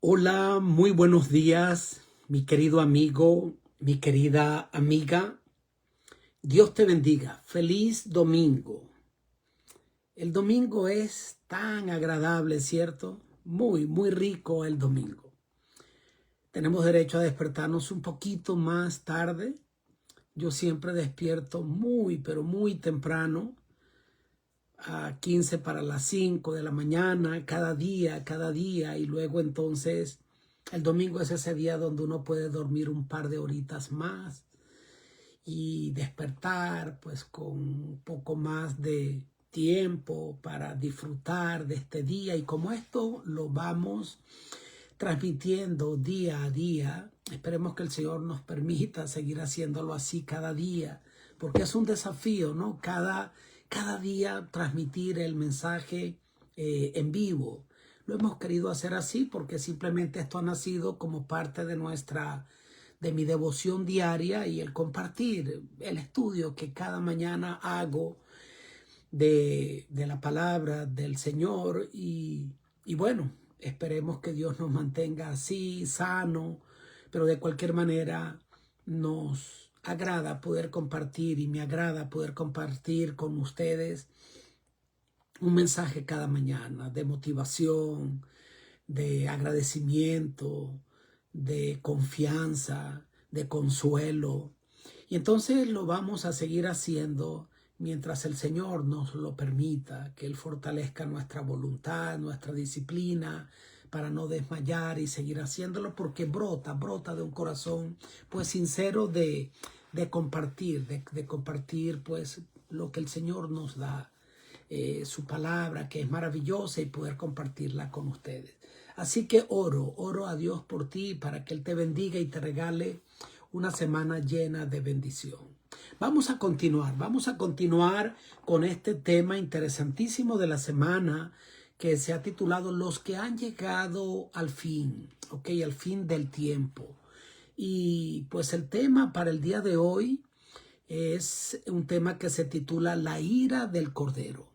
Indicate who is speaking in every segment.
Speaker 1: Hola, muy buenos días, mi querido amigo, mi querida amiga. Dios te bendiga. Feliz domingo. El domingo es tan agradable, ¿cierto? Muy rico el domingo. Tenemos derecho a despertarnos un poquito más tarde. Yo siempre despierto pero muy temprano, a 15 para las 5 de la mañana, cada día, y luego entonces el domingo es ese día donde uno puede dormir un par de horitas más y despertar pues con un poco más de tiempo para disfrutar de este día. Y como esto lo vamos transmitiendo día a día, esperemos que el Señor nos permita seguir haciéndolo así cada día, porque es un desafío, ¿no? Cada día transmitir el mensaje en vivo. Lo hemos querido hacer así porque simplemente esto ha nacido como parte de mi devoción diaria y el compartir el estudio que cada mañana hago de la palabra del Señor y bueno, esperemos que Dios nos mantenga así, sano, pero de cualquier manera nos agrada poder compartir y me agrada poder compartir con ustedes un mensaje cada mañana de motivación, de agradecimiento, de confianza, de consuelo. Y entonces lo vamos a seguir haciendo mientras el Señor nos lo permita, que Él fortalezca nuestra voluntad, nuestra disciplina, para no desmayar y seguir haciéndolo, porque brota de un corazón pues sincero de compartir, de compartir pues lo que el Señor nos da, su palabra que es maravillosa y poder compartirla con ustedes. Así que oro a Dios por ti para que Él te bendiga y te regale una semana llena de bendición. Vamos a continuar con este tema interesantísimo de la semana que se ha titulado Los que han llegado al fin, al fin del tiempo. Y pues el tema para el día de hoy es un tema que se titula La ira del Cordero.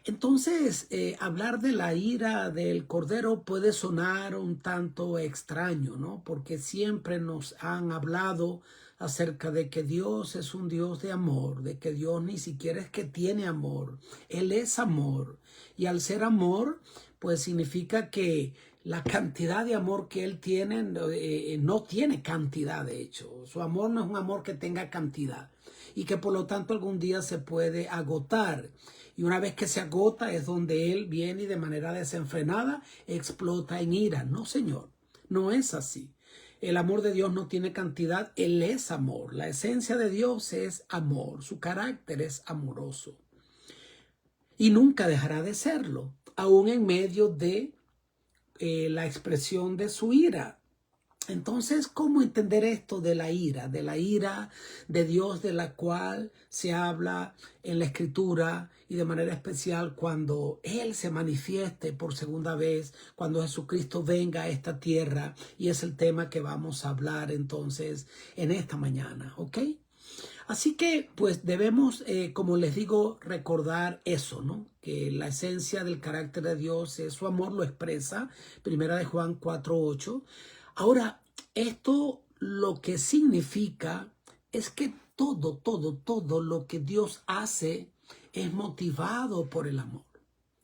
Speaker 1: Entonces, hablar de la ira del Cordero puede sonar un tanto extraño, ¿no? Porque siempre nos han hablado acerca de que Dios es un Dios de amor, de que Dios ni siquiera es que tiene amor, Él es amor. Y al ser amor, pues significa que la cantidad de amor que Él tiene no tiene cantidad, de hecho. Su amor no es un amor que tenga cantidad y que por lo tanto algún día se puede agotar. Y una vez que se agota es donde Él viene y de manera desenfrenada explota en ira. No, Señor, no es así. El amor de Dios no tiene cantidad, Él es amor. La esencia de Dios es amor, su carácter es amoroso. Y nunca dejará de serlo, aún en medio de la expresión de su ira. Entonces, ¿cómo entender esto de la ira de Dios, de la cual se habla en la Escritura y de manera especial cuando Él se manifieste por segunda vez, cuando Jesucristo venga a esta tierra? Y es el tema que vamos a hablar entonces en esta mañana, ¿ok? Así que pues debemos, como les digo, recordar eso, ¿no? Que la esencia del carácter de Dios es su amor, lo expresa, primera de Juan 4:8. Ahora, esto lo que significa es que todo lo que Dios hace es motivado por el amor,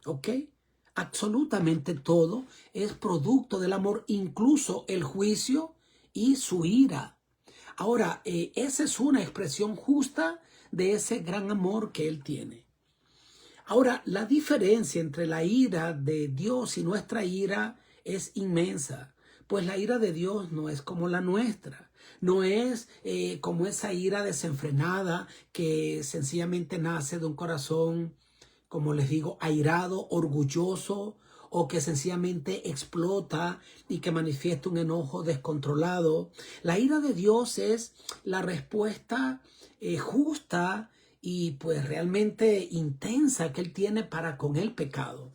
Speaker 1: ¿ok? Absolutamente todo es producto del amor, incluso el juicio y su ira. Ahora, esa es una expresión justa de ese gran amor que Él tiene. Ahora, la diferencia entre la ira de Dios y nuestra ira es inmensa, pues la ira de Dios no es como la nuestra, no es como esa ira desenfrenada que sencillamente nace de un corazón, como les digo, airado, orgulloso, o que sencillamente explota y que manifiesta un enojo descontrolado. La ira de Dios es la respuesta justa y pues realmente intensa que Él tiene para con el pecado.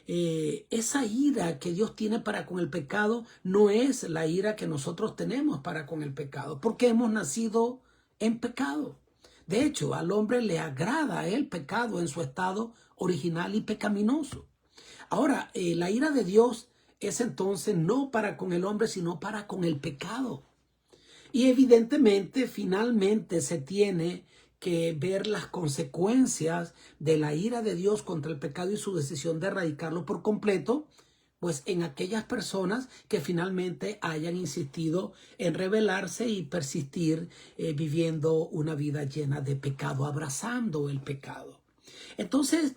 Speaker 1: Esa ira que Dios tiene para con el pecado no es la ira que nosotros tenemos para con el pecado, porque hemos nacido en pecado. De hecho, al hombre le agrada el pecado en su estado original y pecaminoso. Ahora, la ira de Dios es entonces no para con el hombre, sino para con el pecado. Y evidentemente, finalmente se tiene que ver las consecuencias de la ira de Dios contra el pecado y su decisión de erradicarlo por completo, pues en aquellas personas que finalmente hayan insistido en rebelarse y persistir viviendo una vida llena de pecado, abrazando el pecado. Entonces,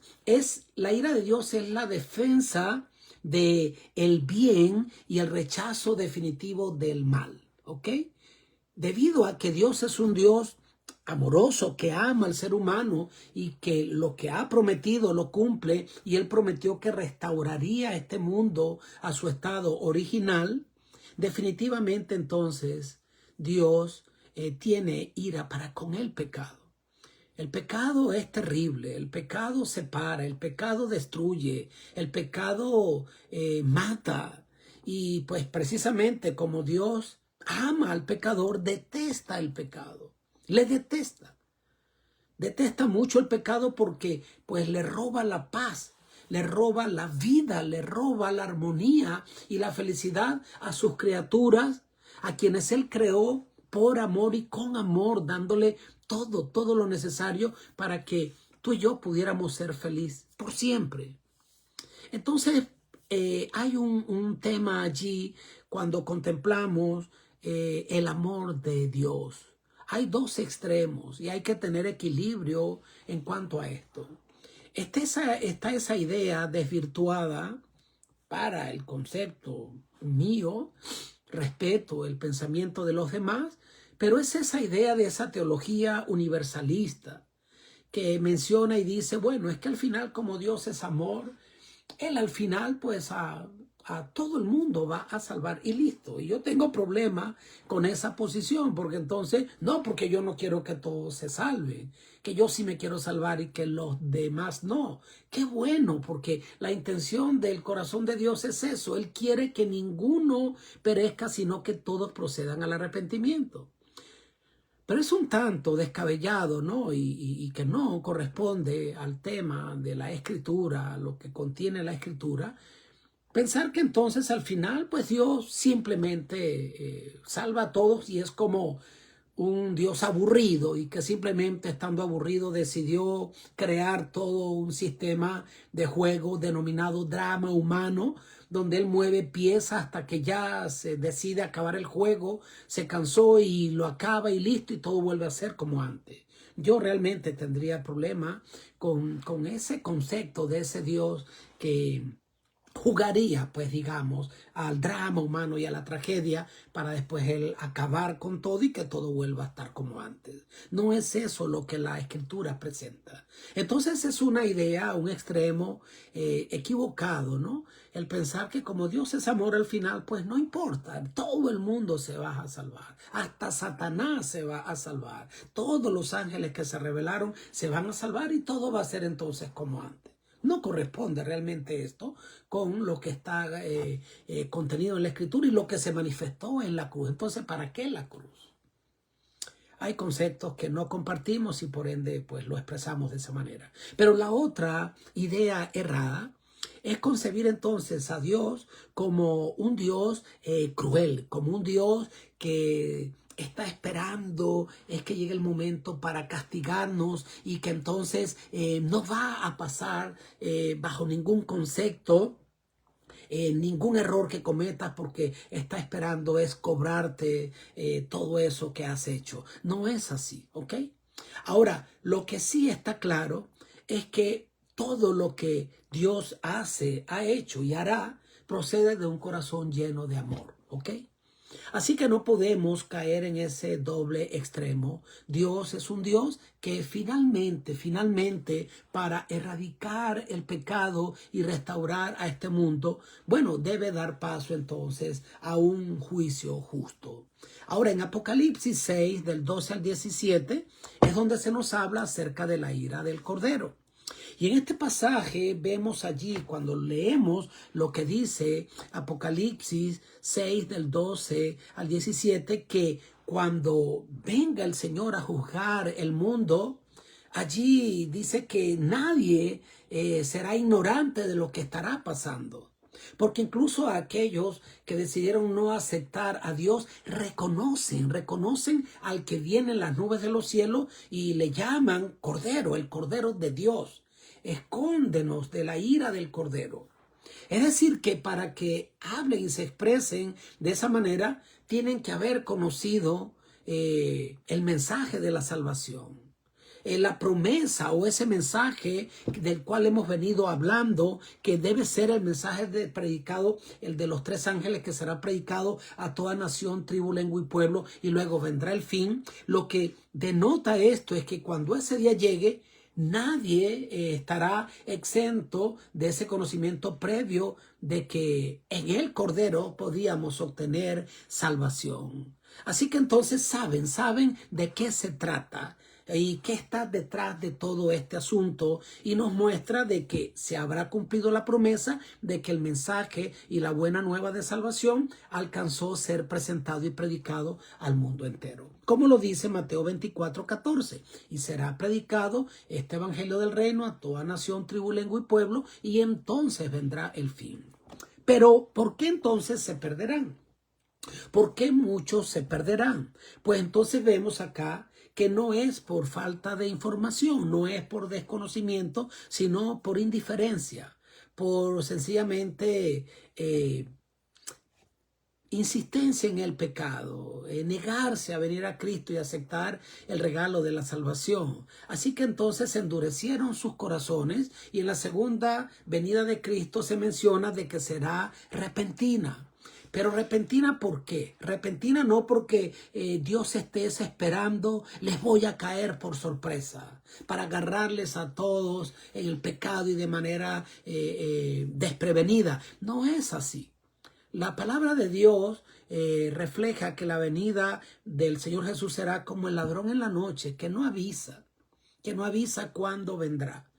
Speaker 1: la ira de Dios es la defensa de el bien y el rechazo definitivo del mal, ¿ok? Debido a que Dios es un Dios amoroso, que ama al ser humano y que lo que ha prometido lo cumple, y Él prometió que restauraría este mundo a su estado original, definitivamente entonces Dios tiene ira para con el pecado. El pecado es terrible, el pecado separa, el pecado destruye, el pecado mata. Y pues precisamente como Dios ama al pecador, detesta el pecado, le detesta. Detesta mucho el pecado porque pues le roba la paz, le roba la vida, le roba la armonía y la felicidad a sus criaturas, a quienes Él creó por amor y con amor, dándole todo lo necesario para que tú y yo pudiéramos ser felices por siempre. Entonces, hay un tema allí cuando contemplamos el amor de Dios. Hay dos extremos y hay que tener equilibrio en cuanto a esto. Está esa idea desvirtuada para el concepto mío, respeto el pensamiento de los demás, pero es esa idea de esa teología universalista que menciona y dice, bueno, es que al final como Dios es amor, Él al final pues a todo el mundo va a salvar y listo. Y yo tengo problema con esa posición porque entonces, no, porque yo no quiero que todos se salven, que yo sí me quiero salvar y que los demás no. Qué bueno, porque la intención del corazón de Dios es eso. Él quiere que ninguno perezca, sino que todos procedan al arrepentimiento. Pero es un tanto descabellado, ¿no? Y que no corresponde al tema de la Escritura, lo que contiene la Escritura, pensar que entonces al final, pues Dios simplemente salva a todos y es como un Dios aburrido y que simplemente estando aburrido decidió crear todo un sistema de juego denominado drama humano, donde él mueve piezas hasta que ya se decide acabar el juego, se cansó y lo acaba y listo y todo vuelve a ser como antes. Yo realmente tendría problema con ese concepto de ese Dios que jugaría, pues digamos, al drama humano y a la tragedia para después él acabar con todo y que todo vuelva a estar como antes. No es eso lo que la Escritura presenta. Entonces es una idea, un extremo equivocado, ¿no? El pensar que como Dios es amor al final, pues no importa, todo el mundo se va a salvar, hasta Satanás se va a salvar, todos los ángeles que se rebelaron se van a salvar y todo va a ser entonces como antes. No corresponde realmente esto con lo que está contenido en la Escritura y lo que se manifestó en la cruz. Entonces, ¿para qué la cruz? Hay conceptos que no compartimos y por ende pues lo expresamos de esa manera. Pero la otra idea errada es concebir entonces a Dios como un Dios cruel, como un Dios que está esperando es que llegue el momento para castigarnos y que entonces no va a pasar bajo ningún concepto ningún error que cometas porque está esperando es cobrarte todo eso que has hecho. No es así, ¿ok? Ahora, lo que sí está claro es que todo lo que Dios hace, ha hecho y hará procede de un corazón lleno de amor, ¿ok? Así que no podemos caer en ese doble extremo. Dios es un Dios que finalmente, para erradicar el pecado y restaurar a este mundo, bueno, debe dar paso entonces a un juicio justo. Ahora, en Apocalipsis 6, del 12 al 17, es donde se nos habla acerca de la ira del Cordero. Y en este pasaje vemos allí, cuando leemos lo que dice Apocalipsis 6 del 12 al 17, que cuando venga el Señor a juzgar el mundo, allí dice que nadie será ignorante de lo que estará pasando. Porque incluso aquellos que decidieron no aceptar a Dios reconocen al que viene en las nubes de los cielos y le llaman Cordero, el Cordero de Dios. Escóndenos de la ira del Cordero. Es decir, que para que hablen y se expresen de esa manera, tienen que haber conocido el mensaje de la salvación. La promesa o ese mensaje del cual hemos venido hablando, que debe ser el mensaje predicado, el de los 3 ángeles, que será predicado a toda nación, tribu, lengua y pueblo, y luego vendrá el fin. Lo que denota esto es que cuando ese día llegue, nadie estará exento de ese conocimiento previo de que en el Cordero podíamos obtener salvación. Así que entonces saben de qué se trata y qué está detrás de todo este asunto, y nos muestra de que se habrá cumplido la promesa de que el mensaje y la buena nueva de salvación alcanzó ser presentado y predicado al mundo entero. Como lo dice Mateo 24:14, y será predicado este evangelio del reino a toda nación, tribu, lengua y pueblo, y entonces vendrá el fin. Pero ¿por qué entonces se perderán? ¿Por qué muchos se perderán? Pues entonces vemos acá que no es por falta de información, no es por desconocimiento, sino por indiferencia, por sencillamente insistencia en el pecado, negarse a venir a Cristo y aceptar el regalo de la salvación. Así que entonces se endurecieron sus corazones, y en la segunda venida de Cristo se menciona de que será repentina. Pero repentina, ¿por qué? Repentina no porque Dios esté esperando, les voy a caer por sorpresa, para agarrarles a todos en el pecado y de manera desprevenida. No es así. La palabra de Dios refleja que la venida del Señor Jesús será como el ladrón en la noche, que no avisa cuándo vendrá.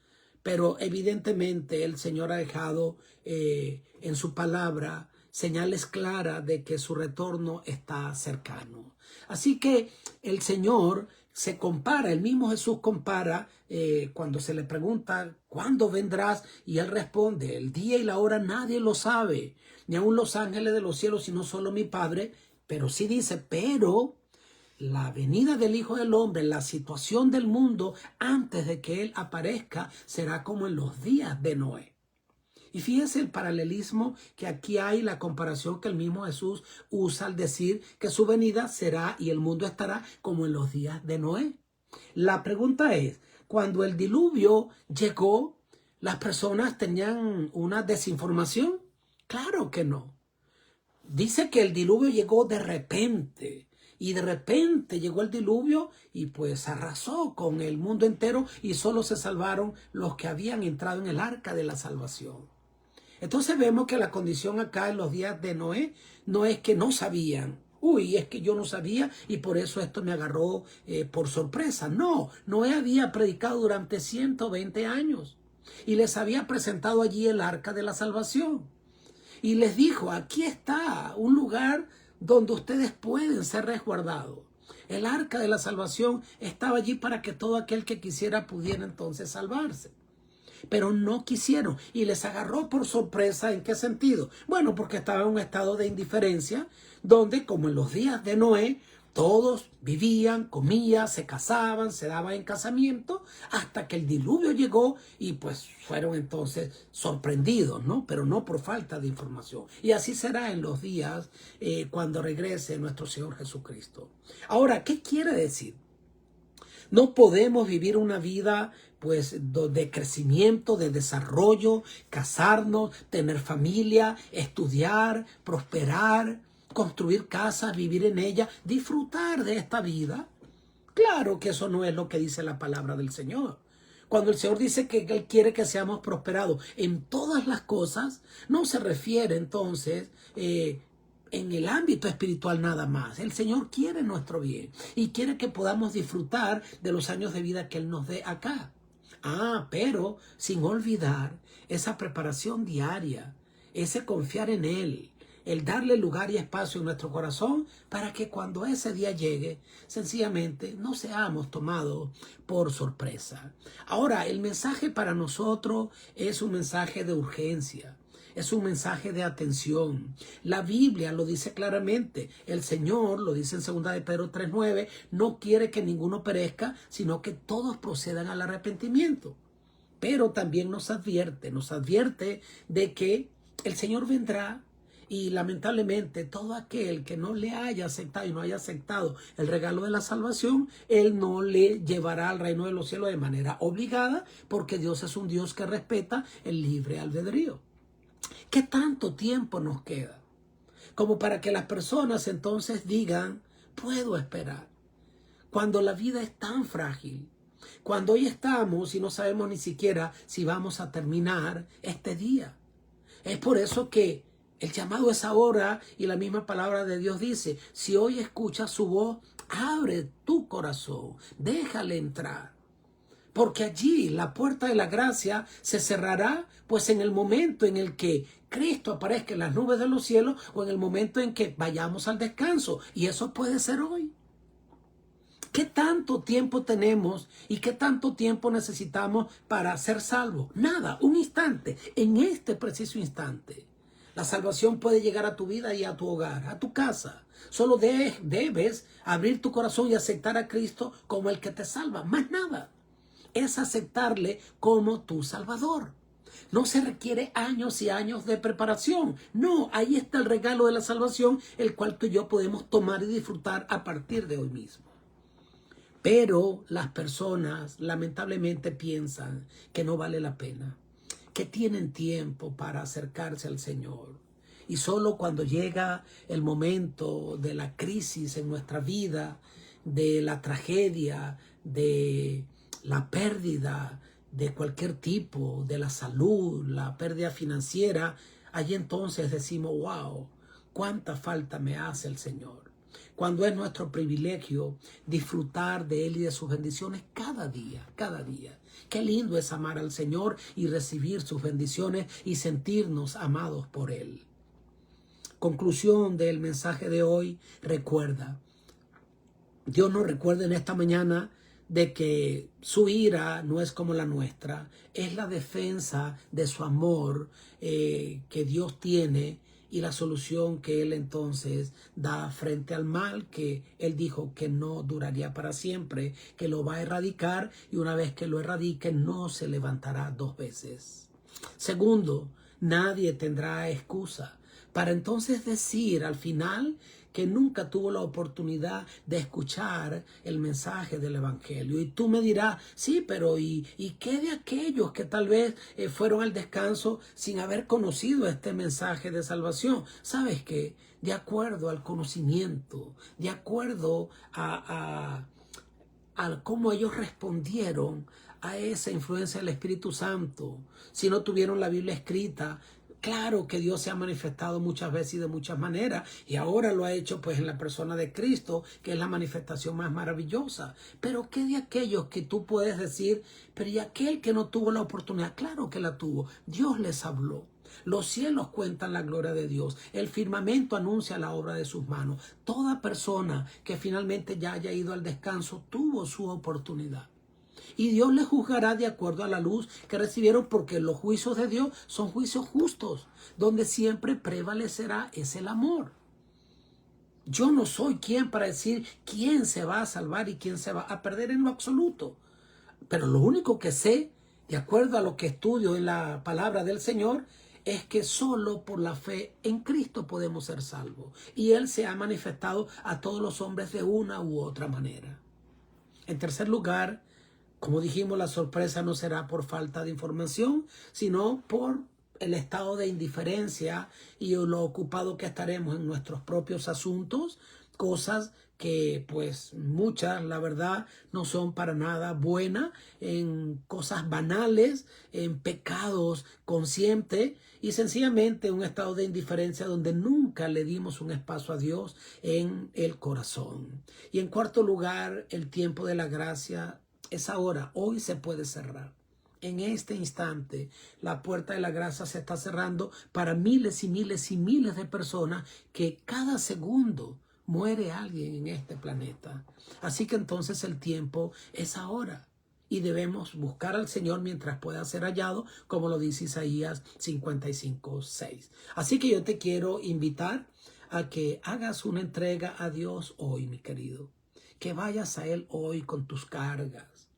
Speaker 1: Pero evidentemente el Señor ha dejado en su palabra señales claras de que su retorno está cercano. Así que el Señor se compara, el mismo Jesús compara cuando se le pregunta ¿cuándo vendrás? Y Él responde: el día y la hora nadie lo sabe, ni aun los ángeles de los cielos, sino solo mi Padre. Pero sí dice, pero la venida del Hijo del Hombre, la situación del mundo antes de que Él aparezca, será como en los días de Noé. Y fíjese el paralelismo que aquí hay, la comparación que el mismo Jesús usa al decir que su venida será y el mundo estará como en los días de Noé. La pregunta es, cuando el diluvio llegó, ¿las personas tenían una desinformación? Claro que no. Dice que el diluvio llegó de repente. Y de repente llegó el diluvio y pues arrasó con el mundo entero, y solo se salvaron los que habían entrado en el arca de la salvación. Entonces vemos que la condición acá en los días de Noé no es que no sabían. Uy, es que yo no sabía y por eso esto me agarró por sorpresa. No, Noé había predicado durante 120 años y les había presentado allí el arca de la salvación. Y les dijo, aquí está un lugar donde ustedes pueden ser resguardados. El arca de la salvación estaba allí para que todo aquel que quisiera pudiera entonces salvarse. Pero no quisieron y les agarró por sorpresa. ¿En qué sentido? Bueno, porque estaba en un estado de indiferencia, donde, como en los días de Noé, todos vivían, comían, se casaban, se daban en casamiento, hasta que el diluvio llegó y pues fueron entonces sorprendidos, ¿no? Pero no por falta de información. Y así será en los días cuando regrese nuestro Señor Jesucristo. Ahora, ¿qué quiere decir? No podemos vivir una vida pues de crecimiento, de desarrollo, casarnos, tener familia, estudiar, prosperar, construir casas, vivir en ella, disfrutar de esta vida. Claro que eso no es lo que dice la palabra del Señor. Cuando el Señor dice que Él quiere que seamos prosperados en todas las cosas, no se refiere entonces en el ámbito espiritual nada más. El Señor quiere nuestro bien y quiere que podamos disfrutar de los años de vida que Él nos dé acá. Pero sin olvidar esa preparación diaria, ese confiar en Él, el darle lugar y espacio en nuestro corazón para que cuando ese día llegue, sencillamente no seamos tomados por sorpresa. Ahora, el mensaje para nosotros es un mensaje de urgencia. Es un mensaje de atención. La Biblia lo dice claramente. El Señor, lo dice en 2 de Pedro 3:9, no quiere que ninguno perezca, sino que todos procedan al arrepentimiento. Pero también nos advierte de que el Señor vendrá y lamentablemente todo aquel que no le haya aceptado y no haya aceptado el regalo de la salvación, Él no le llevará al reino de los cielos de manera obligada, porque Dios es un Dios que respeta el libre albedrío. ¿Qué tanto tiempo nos queda? Como para que las personas entonces digan, puedo esperar, cuando la vida es tan frágil. Cuando hoy estamos y no sabemos ni siquiera si vamos a terminar este día. Es por eso que el llamado es ahora, y la misma palabra de Dios dice, si hoy escuchas su voz, abre tu corazón, déjale entrar. Porque allí la puerta de la gracia se cerrará, pues en el momento en el que Cristo aparezca en las nubes de los cielos, o en el momento en que vayamos al descanso. Y eso puede ser hoy. ¿Qué tanto tiempo tenemos y qué tanto tiempo necesitamos para ser salvos? Nada, un instante, en este preciso instante. La salvación puede llegar a tu vida y a tu hogar, a tu casa. Solo debes abrir tu corazón y aceptar a Cristo como el que te salva. Más nada. Es aceptarle como tu Salvador. No se requiere años y años de preparación. No, ahí está el regalo de la salvación, el cual tú y yo podemos tomar y disfrutar a partir de hoy mismo. Pero las personas lamentablemente piensan que no vale la pena, que tienen tiempo para acercarse al Señor. Y solo cuando llega el momento de la crisis en nuestra vida, de la tragedia, de la pérdida de cualquier tipo, de la salud, la pérdida financiera, allí entonces decimos, wow, cuánta falta me hace el Señor. Cuando es nuestro privilegio disfrutar de Él y de sus bendiciones cada día, cada día. Qué lindo es amar al Señor y recibir sus bendiciones y sentirnos amados por Él. Conclusión del mensaje de hoy, recuerda, Dios nos recuerda en esta mañana de que su ira no es como la nuestra, es la defensa de su amor que Dios tiene y la solución que Él entonces da frente al mal que Él dijo que no duraría para siempre, que lo va a erradicar y una vez que lo erradique no se levantará dos veces. Segundo, nadie tendrá excusa para entonces decir al final que nunca tuvo la oportunidad de escuchar el mensaje del Evangelio. Y tú me dirás, sí, pero ¿y qué de aquellos que tal vez fueron al descanso sin haber conocido este mensaje de salvación? ¿Sabes qué? De acuerdo al conocimiento, de acuerdo a cómo ellos respondieron a esa influencia del Espíritu Santo, si no tuvieron la Biblia escrita, claro que Dios se ha manifestado muchas veces y de muchas maneras, y ahora lo ha hecho pues en la persona de Cristo, que es la manifestación más maravillosa. Pero ¿qué de aquellos que tú puedes decir, pero y aquel que no tuvo la oportunidad? Claro que la tuvo, Dios les habló. Los cielos cuentan la gloria de Dios. El firmamento anuncia la obra de sus manos. Toda persona que finalmente ya haya ido al descanso tuvo su oportunidad. Y Dios les juzgará de acuerdo a la luz que recibieron, porque los juicios de Dios son juicios justos. Donde siempre prevalecerá es el amor. Yo no soy quien para decir quién se va a salvar y quién se va a perder en lo absoluto. Pero lo único que sé, de acuerdo a lo que estudio en la palabra del Señor, es que solo por la fe en Cristo podemos ser salvos. Y Él se ha manifestado a todos los hombres de una u otra manera. En tercer lugar, como dijimos, la sorpresa no será por falta de información, sino por el estado de indiferencia y lo ocupado que estaremos en nuestros propios asuntos, cosas que pues muchas, la verdad, no son para nada buenas, en cosas banales, en pecados conscientes y sencillamente un estado de indiferencia donde nunca le dimos un espacio a Dios en el corazón. Y en cuarto lugar, el tiempo de la gracia es ahora, hoy se puede cerrar. En este instante, la puerta de la gracia se está cerrando para miles y miles y miles de personas que cada segundo muere alguien en este planeta. Así que entonces el tiempo es ahora. y debemos buscar al Señor mientras pueda ser hallado, como lo dice Isaías 55:6. Así que yo te quiero invitar a que hagas una entrega a Dios hoy, mi querido. Que vayas a Él hoy con tus cargas.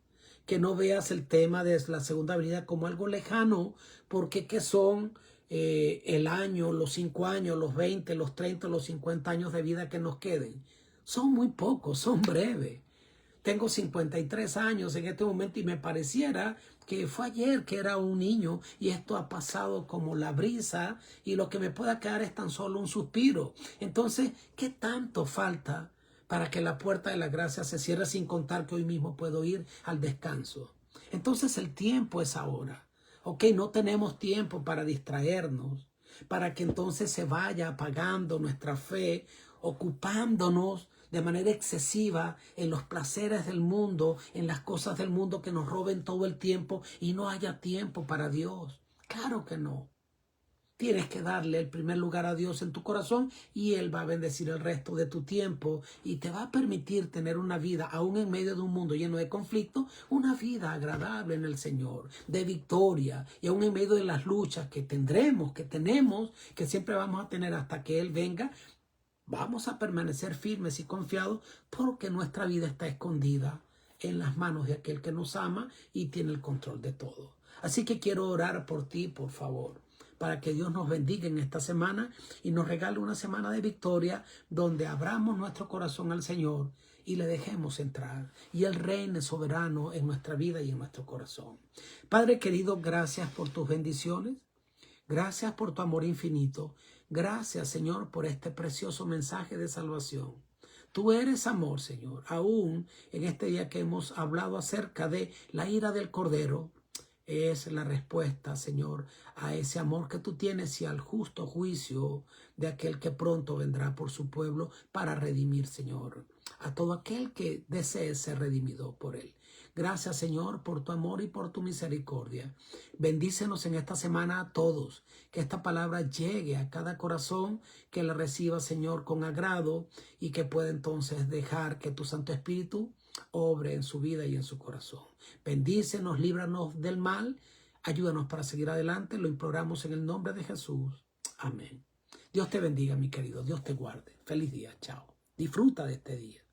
Speaker 1: Que no veas el tema de la segunda venida como algo lejano, porque ¿qué son el año, los 5 años, los 20, los 30, los 50 años de vida que nos queden? Son muy pocos, son breves. Tengo 53 años en este momento y me pareciera que fue ayer que era un niño y esto ha pasado como la brisa y lo que me pueda quedar es tan solo un suspiro. Entonces, ¿qué tanto falta para que la puerta de la gracia se cierre, sin contar que hoy mismo puedo ir al descanso? Entonces el tiempo es ahora. Ok, no tenemos tiempo para distraernos, para que entonces se vaya apagando nuestra fe, ocupándonos de manera excesiva en los placeres del mundo, en las cosas del mundo que nos roben todo el tiempo y no haya tiempo para Dios. Claro que no. Tienes que darle el primer lugar a Dios en tu corazón y Él va a bendecir el resto de tu tiempo y te va a permitir tener una vida, aún en medio de un mundo lleno de conflicto, una vida agradable en el Señor, de victoria, y aún en medio de las luchas que tendremos, que tenemos, que siempre vamos a tener hasta que Él venga. Vamos a permanecer firmes y confiados porque nuestra vida está escondida en las manos de aquel que nos ama y tiene el control de todo. Así que quiero orar por ti, por favor, para que Dios nos bendiga en esta semana y nos regale una semana de victoria donde abramos nuestro corazón al Señor y le dejemos entrar y Él reine soberano en nuestra vida y en nuestro corazón. Padre querido, gracias por tus bendiciones. Gracias por tu amor infinito. Gracias, Señor, por este precioso mensaje de salvación. Tú eres amor, Señor. Aún en este día que hemos hablado acerca de la ira del Cordero, es la respuesta, Señor, a ese amor que tú tienes y al justo juicio de aquel que pronto vendrá por su pueblo para redimir, Señor, a todo aquel que desee ser redimido por Él. Gracias, Señor, por tu amor y por tu misericordia. Bendícenos en esta semana a todos, que esta palabra llegue a cada corazón, que la reciba, Señor, con agrado y que pueda entonces dejar que tu Santo Espíritu obre en su vida y en su corazón. Bendícenos, líbranos del mal, ayúdanos para seguir adelante, lo imploramos en el nombre de Jesús. Amén. Dios te bendiga, mi querido, Dios te guarde. Feliz día, chao. Disfruta de este día.